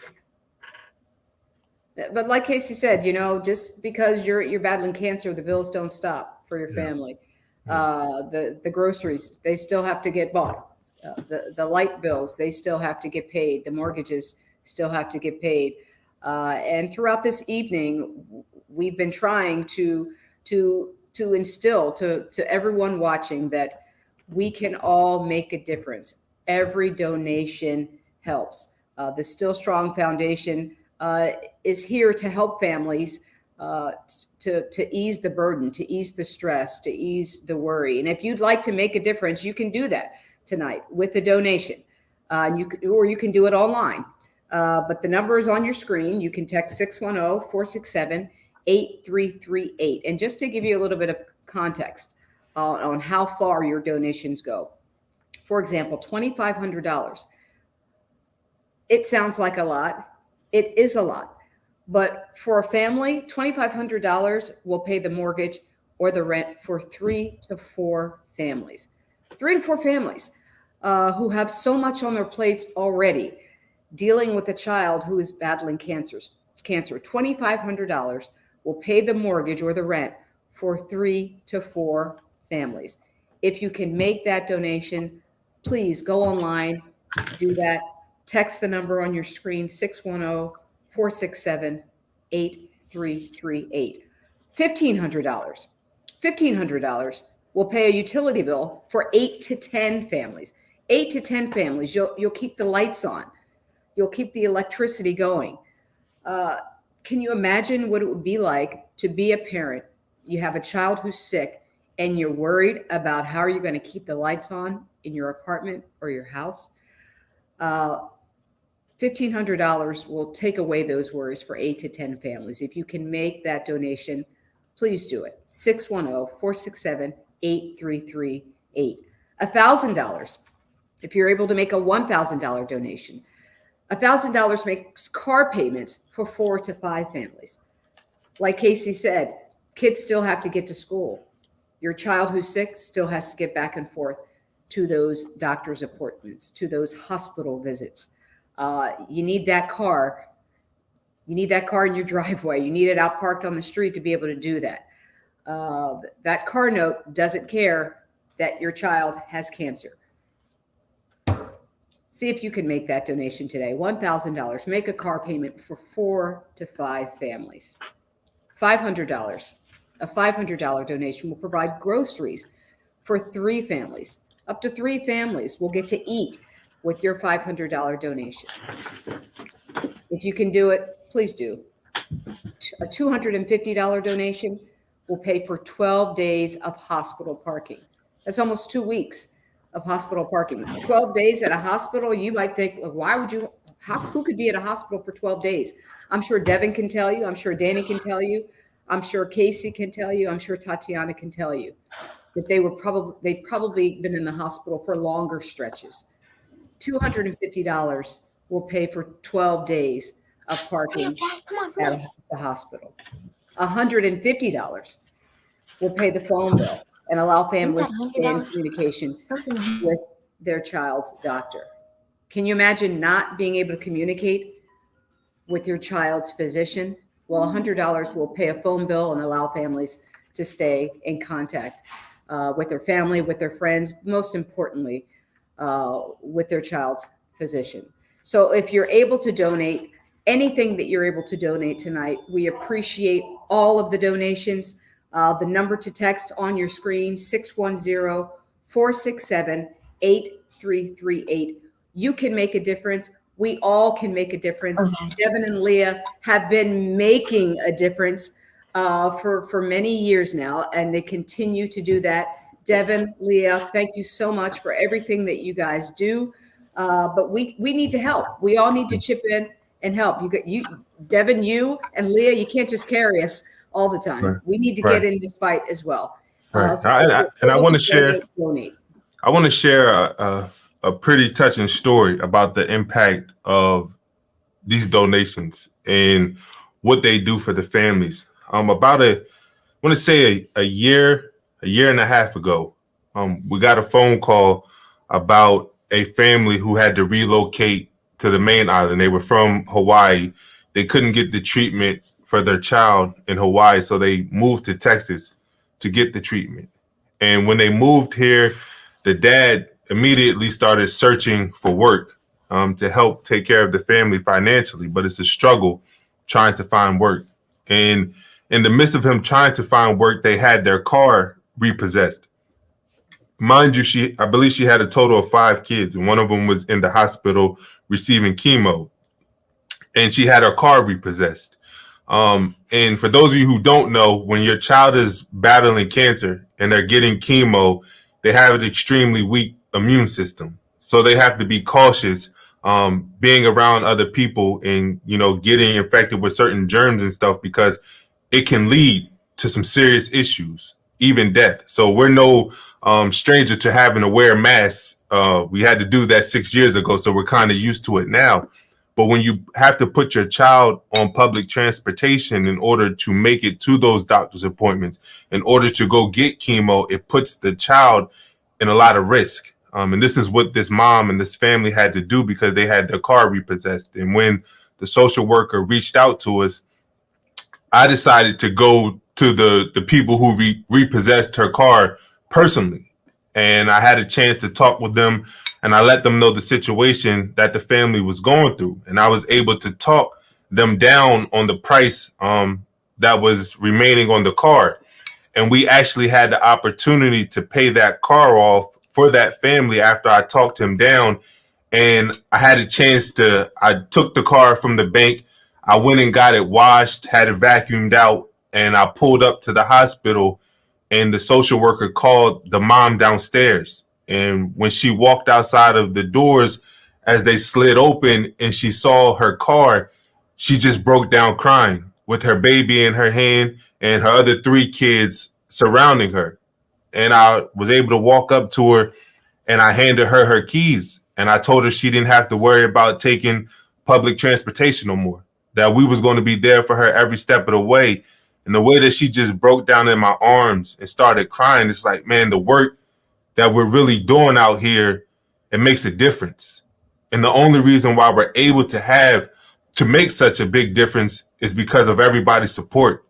But like Casey said, you know, just because you're battling cancer, the bills don't stop for your family. The groceries, they still have to get bought. The light bills, they still have to get paid. The mortgages still have to get paid. And throughout this evening, we've been trying to instill to everyone watching that we can all make a difference. Every donation helps. The Still Strong Foundation is here to help families to ease the burden, to ease the stress, to ease the worry. And if you'd like to make a difference, you can do that tonight with a donation. Or you can do it online. But the number is on your screen. You can text 610-467-8338. And just to give you a little bit of context on how far your donations go. For example, $2,500. It sounds like a lot. It is a lot. But for a family, $2,500 will pay the mortgage or the rent for 3 to 4 families. 3 to 4 families who have so much on their plates already, dealing with a child who is battling cancer. $2,500 will pay the mortgage or the rent for 3 to 4 families. If you can make that donation, please go online, do that. Text the number on your screen, 610-467-8338. $1,500 will pay a utility bill for 8 to 10 families. 8 to 10 families. You'll keep the lights on. You'll keep the electricity going. Can you imagine what it would be like to be a parent? You have a child who's sick and you're worried about how you're going to keep the lights on in your apartment or your house. $1,500 will take away those worries for 8 to 10 families. If you can make that donation, please do it. 610-467-8338. $1,000. If you're able to make a $1,000 donation, $1,000 makes car payments for 4 to 5 families. Like Casey said, kids still have to get to school. Your child who's sick still has to get back and forth to those doctor's appointments, to those hospital visits. You need that car. You need that car in your driveway. You need it out parked on the street to be able to do that. That car note doesn't care that your child has cancer. See if you can make that donation today. $1,000. Make a car payment for 4 to 5 families. $500. A $500 donation will provide groceries for 3 families. Up to 3 families will get to eat with your $500 donation. If you can do it, please do. A $250 donation will pay for 12 days of hospital parking. That's almost 2 weeks of hospital parking. 12 days at a hospital, you might think, why would you, who could be at a hospital for 12 days? I'm sure Devon can tell you. I'm sure Danny can tell you. I'm sure Casey can tell you. I'm sure Tatiana can tell you that they've probably been in the hospital for longer stretches. $250 will pay for 12 days of parking at the hospital. $150 will pay the phone bill and allow families to stay in communication with their child's doctor. Can you imagine not being able to communicate with your child's physician? Well, $100 will pay a phone bill and allow families to stay in contact with their family, with their friends, most importantly, with their child's physician. So if you're able to donate, anything that you're able to donate tonight, we appreciate all of the donations. The number to text on your screen, 610-467-8338. You can make a difference. we all can make a difference. Devon and Leah have been making a difference for many years now, and they continue to do that. Devon, Leah, thank you so much for everything that you guys do. But we need to help. We all need to chip in and help. Devon, you and Leah, you can't just carry us all the time. Right. We need to get in this fight as well. Right. So and I want to share. Donate. I want to share a pretty touching story about the impact of these donations and what they do for the families. I want to say a year and a half ago, we got a phone call about a family who had to relocate to the main island. They were from Hawaii. They couldn't get the treatment for their child in Hawaii, so they moved to Texas to get the treatment. And when they moved here, the dad immediately started searching for work to help take care of the family financially, but it's a struggle trying to find work. And in the midst of him trying to find work, they had their car repossessed. Mind you, I believe she had a total of 5 kids, and one of them was in the hospital receiving chemo, and she had her car repossessed. And for those of you who don't know, when your child is battling cancer and they're getting chemo, they have an extremely weak immune system. So they have to be cautious being around other people and, getting infected with certain germs and stuff, because it can lead to some serious issues, even death. So we're no stranger to having to wear masks. We had to do that 6 years ago, so we're kind of used to it now. But when you have to put your child on public transportation in order to make it to those doctor's appointments, in order to go get chemo, it puts the child in a lot of risk. And this is what this mom and this family had to do because they had their car repossessed. And when the social worker reached out to us, I decided to go to the people who repossessed her car personally. And I had a chance to talk with them, and I let them know the situation that the family was going through. And I was able to talk them down on the price that was remaining on the car. And we actually had the opportunity to pay that car off for that family after I talked him down. And I had a chance I took the car from the bank. I went and got it washed, had it vacuumed out, and I pulled up to the hospital, and the social worker called the mom downstairs. And when she walked outside of the doors, as they slid open and she saw her car, she just broke down crying with her baby in her hand and her other 3 kids surrounding her. And I was able to walk up to her and I handed her her keys. And I told her she didn't have to worry about taking public transportation no more, that we was going to be there for her every step of the way. And the way that she just broke down in my arms and started crying, it's like, man, the work that we're really doing out here, it makes a difference. And the only reason why we're able to make such a big difference is because of everybody's support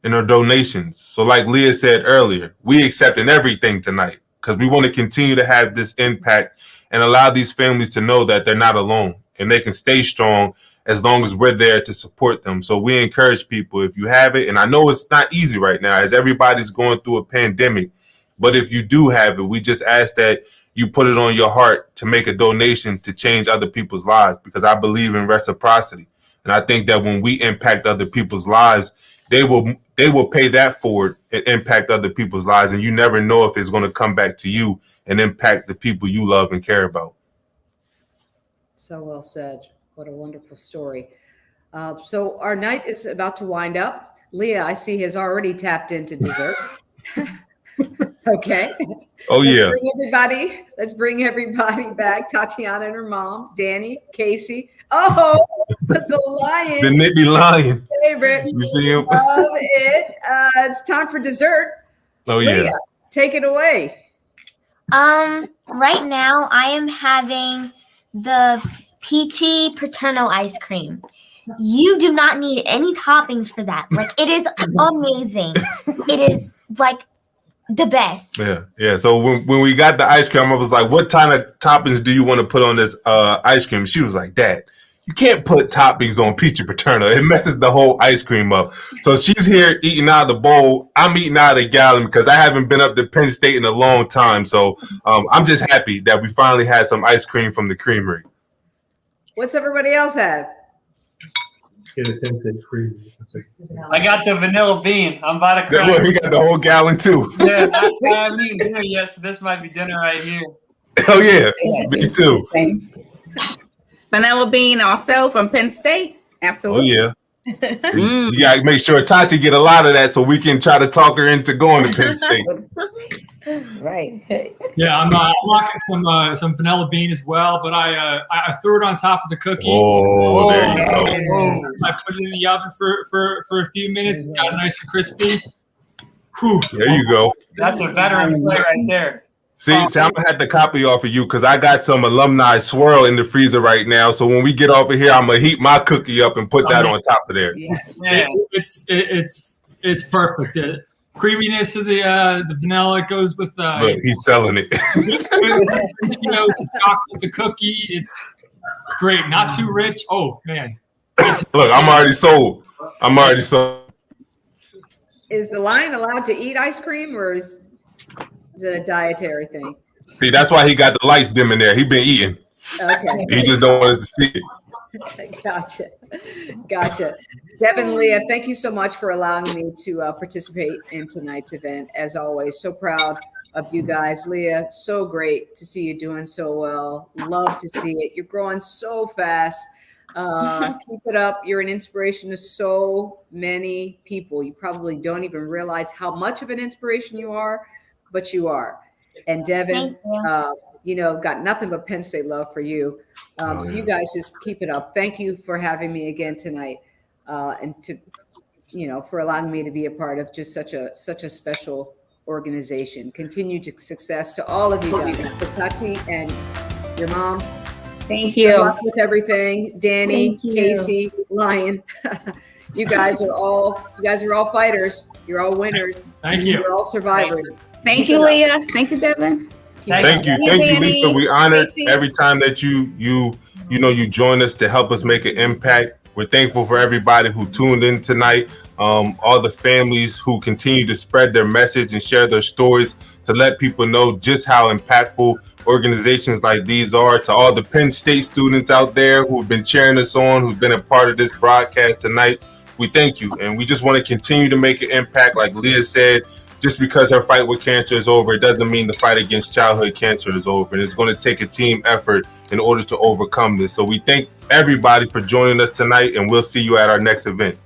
and our donations. So like Leah said earlier, we accepting everything tonight because we want to continue to have this impact and allow these families to know that they're not alone and they can stay strong as long as we're there to support them. So we encourage people, if you have it, and I know it's not easy right now as everybody's going through a pandemic, but if you do have it, we just ask that you put it on your heart to make a donation to change other people's lives, because I believe in reciprocity. And I think that when we impact other people's lives, they will pay that forward and impact other people's lives. And you never know if it's going to come back to you and impact the people you love and care about. So well said. What a wonderful story. So our night is about to wind up. Leah, I see, has already tapped into dessert. Okay. Oh, yeah. Let's bring everybody back. Tatiana and her mom, Danny, Casey. Oh, the lion. The Nittany Lion. Favorite. You see him? Love it. It's time for dessert. Oh, Leah, yeah. take it away. Right now I am having the peachy paternal ice cream. You do not need any toppings for that. Like, it is amazing. It is like the best. Yeah. So when we got the ice cream, I was like, what kind of toppings do you want to put on this ice cream? She was like, Dad, you can't put toppings on peachy paternal. It messes the whole ice cream up. So she's here eating out of the bowl. I'm eating out of the gallon because I haven't been up to Penn State in a long time. So I'm just happy that we finally had some ice cream from the creamery. What's everybody else have? I got the vanilla bean. I'm about to cry. Look, he got the whole gallon too. Yeah, I haven't eaten dinner yet, so this might be dinner right here. Oh yeah, me too. Vanilla bean also from Penn State. Absolutely. Oh yeah. You gotta make sure Tati get a lot of that so we can try to talk her into going to Penn State. Right. Yeah, I'm rocking some vanilla bean as well, but I threw it on top of the cookie. Oh, there you go. I put it in the oven for a few minutes. It got nice and crispy. Whew. There you go. That's a veteran play right there. See, I'm gonna have to copy off of you because I got some alumni swirl in the freezer right now. So when we get off of here, I'm gonna heat my cookie up and put that on top of there. Yes, it's perfect. The creaminess of the vanilla goes with Look, he's selling it. chocolate, the cookie. It's great. Not too rich. Oh man. Look, I'm already sold. Is the lion allowed to eat ice cream, or is it a dietary thing? See, that's why he got the lights dim in there. He been eating. Okay. He just don't want us to see it. Gotcha. Devon and Leah, thank you so much for allowing me to participate in tonight's event. As always, so proud of you guys. Leah, so great to see you doing so well. Love to see it. You're growing so fast. Keep it up. You're an inspiration to so many people. You probably don't even realize how much of an inspiration you are, but you are. And Devon, got nothing but Penn State love for you. So you guys just keep it up. Thank you for having me again tonight, and for allowing me to be a part of just such a special organization. Continued success to all of you guys. For Tati and your mom. Thank you. Good luck with everything, Danny, Casey, Lion. You guys are all fighters. You're all winners. Thank you. You're all survivors. Thank you, Leah. Thank you, Devon. Thank you, Lisa. We honor every time that you join us to help us make an impact. We're thankful for everybody who tuned in tonight. All the families who continue to spread their message and share their stories to let people know just how impactful organizations like these are. To all the Penn State students out there who've been cheering us on, who've been a part of this broadcast tonight, we thank you. And we just want to continue to make an impact. Like Leah said, just because her fight with cancer is over, it doesn't mean the fight against childhood cancer is over. And it's going to take a team effort in order to overcome this. So we thank everybody for joining us tonight, and we'll see you at our next event.